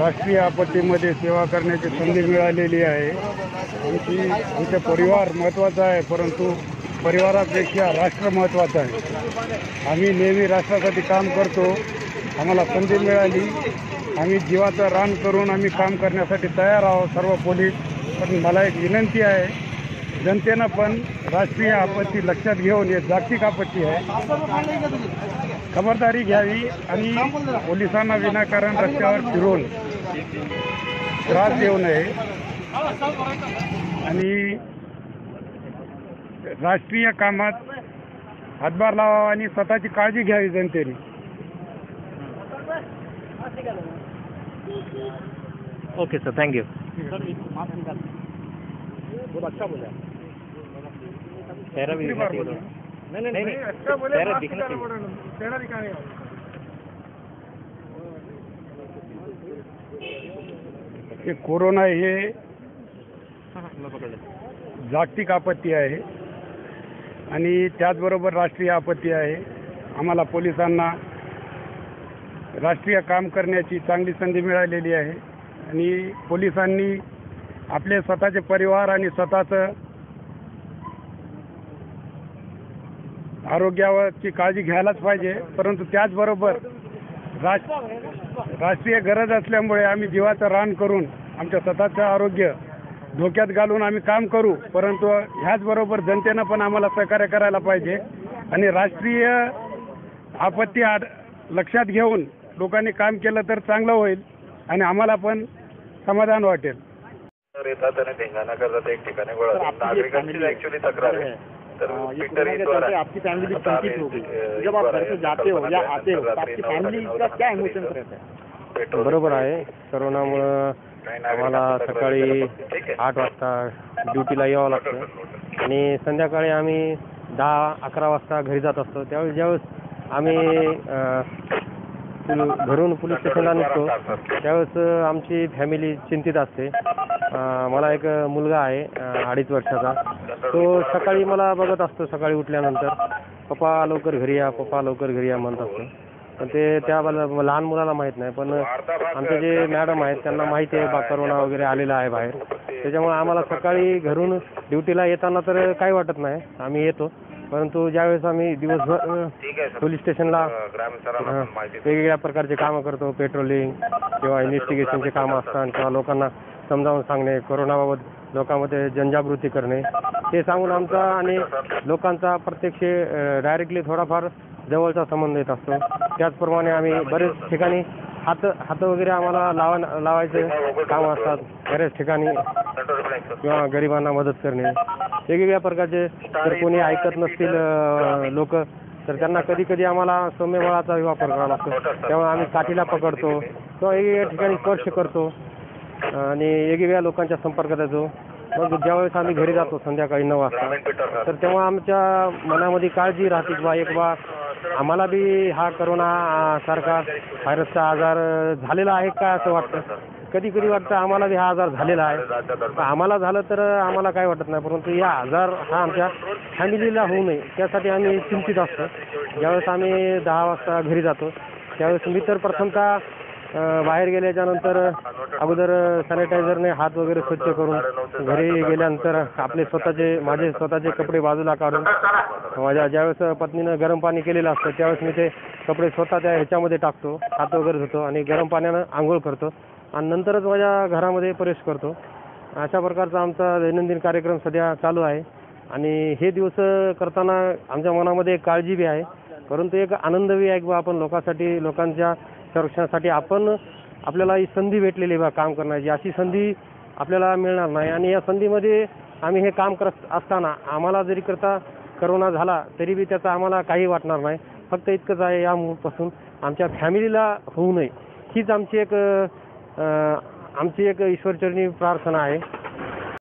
राष्ट्रीय आपत्तीमध्ये सेवा करण्याची संधी मिळालेली आहे। आमचे परिवार महत्त्वाचा आहे, परंतु परिवारापेक्षा राष्ट्र महत्त्वाचं आहे। आम्ही नेहमी राष्ट्रासाठी काम करतो। आम्हाला संधी मिळाली, आम्ही जीवाचं रान करून आम्ही काम करण्यासाठी तयार आहोत सर्व पोलीस। पण मला एक विनंती आहे, जनतेनं पण राष्ट्रीय आपत्ती लक्षात घेऊन, हे जागतिक आपत्ती आहे, खबरदारी घ्यावी आणि पोलिसांना विनाकारण रस्त्यावर फिरून त्रास देऊ नये आणि राष्ट्रीय कामात हातभार लावावा आणि स्वतःची काळजी घ्यावी जनतेने। Okay sir, thank you. बहुत अच्छा बोला। चेहरा भी दिखना चाहिए। नहीं अच्छा बोले, चेहरा दिखना चाहिए। चेहरा दिखाने का। हे कोरोना हे जागतिक आपत्ती आहे आणि त्याचबरोबर राष्ट्रीय आपत्ती आहे। आम्हाला पोलिसांना राष्ट्रीय काम करण्याची चांगली संधी मिळालेली आहे आणि पोलिसांनी आपले स्वतःचे परिवार आणि स्वतःचं आरोग्याची काळजी घ्यायलाच पाहिजे, परंतु त्याचबरोबर राष्ट्रीय गरज असल्यामुळे आम्ही जीवाचं रान करून आमच्या स्वतःचं आरोग्य धोक्यात घालून आम्ही काम करू, परंतु ह्याचबरोबर जनतेनं पण आम्हाला सहकार्य करायला पाहिजे आणि राष्ट्रीय आपत्ती लक्षात घेऊन लोकांनी काम केलं तर चांगलं होईल आणि आम्हाला पण समाधान वाटेल। येतात आणि धिंगाणा करतात, एक ठिकाणी गोळा होतात। नागरिकांची ॲक्च्युअली तक्रार आहे। ये कोरोना के चलते आपकी फैमिली चिंतित हो गई। जब आप घर से जाते हो या आते हो तो आपकी फैमिली का क्या इमोशंस रहता है? बरोबर आहे। कोरोनामुळं आम्हाला सकाळी 8 वाजता ड्युटीला यावं लागतं आणि संध्याकाळी आम्ही 10-11 वाजता घरी जात असतो। त्यावेळेस ज्यावेळेस आम्ही घरून पोलीस स्टेशनला निघतो त्यावेळेस आमची फॅमिली चिंतित असते। मला एक मुलगा आहे 2.5 वर्षाचा। तो सकाळी मला बघत असतो, सकाळी उठल्यानंतर पप्पा लवकर घरी या, पप्पा लवकर घरी या म्हणत असतो। पण ते त्या लहान मुलाला माहीत नाही, पण आमचे जे मॅडम आहेत त्यांना माहिती आहे कोरोना वगैरे आलेला आहे बाहेर। त्याच्यामुळे आम्हाला सकाळी घरून ड्युटीला येताना तर काही वाटत नाही, आम्ही येतो। परंतु ज्यावेळेस आम्ही दिवसभर पोलीस स्टेशनला वेगवेगळ्या प्रकारचे कामं करतो, पेट्रोलिंग किंवा इन्व्हेस्टिगेशनचे कामं असतात किंवा लोकांना समजावून सांगणे, कोरोनाबाबत लोकांमध्ये जनजागृती करणे, ते सांगून आमचा आणि लोकांचा प्रत्यक्ष डायरेक्टली थोडाफार जवळचा संबंध येत असतो। त्याचप्रमाणे आम्ही बरेच ठिकाणी हात वगैरे आम्हाला लावायचे काम असतात, बऱ्याच ठिकाणी किंवा गरिबांना मदत करणे, वेगवेगळ्या प्रकारचे। जर कोणी ऐकत नसतील लोक तर त्यांना कधी कधी आम्हाला सौम्यबळाचा वापर करावा लागतो, त्यामुळे आम्ही काठीला पकडतो किंवा वेगवेगळ्या ठिकाणी स्पर्श करतो आणि वेगवेगळ्या लोकांच्या संपर्कात येतो। मग ज्यावेळेस आम्ही घरी जातो संध्याकाळी 9 वाजता, तर तेव्हा आमच्या मनामध्ये काळजी राहते की बा आम्हाला बी हा कोरोना सारखा व्हायरसचा आजार झालेला आहे का असं वाटतं। कधी कधी वाटतं आम्हाला बी हा आजार झालेला आहे। आम्हाला झालं तर आम्हाला काय वाटत नाही, परंतु या आजार हा आमच्या फॅमिलीला होऊ नये त्यासाठी आम्ही चिंतित असतो। ज्यावेळेस आम्ही 10 वाजता घरी जातो त्यावेळेस मी तर प्रथमतः बाहेर गेल्याच्यानंतर अगोदर सॅनिटायझरने हात वगैरे स्वच्छ करून घरी गेल्यानंतर माझे स्वतःचे कपडे बाजूला काढून माझ्या ज्यावेळेस पत्नीनं गरम पाणी केलेलं असतं त्यावेळेस मी ते कपडे स्वतः त्या ह्याच्यामध्ये टाकतो, हात वगैरे धुतो आणि गरम पाण्यानं आंघोळ करतो आणि नंतरच माझ्या घरामध्ये प्रवेश करतो। अशा प्रकारचा आमचा दैनंदिन कार्यक्रम सध्या चालू आहे आणि हे दिवस करताना आमच्या मनामध्ये एक काळजी बी आहे, परंतु एक आनंद बी आहे की आपण लोकांच्या संरक्षणासाठी आपल्याला ही संधी भेटलेली आहे काम करण्याची। अशी संधी आपल्याला मिळणार नाही आणि या संधीमध्ये आम्ही हे काम करत असताना आम्हाला जरी कोरोना झाला तरी बी त्याचा आम्हाला काही वाटणार नाही। फक्त इतकंच आहे, यापासून आमच्या फॅमिलीला होऊ नये हीच आमची एक ईश्वरचरणी प्रार्थना आहे।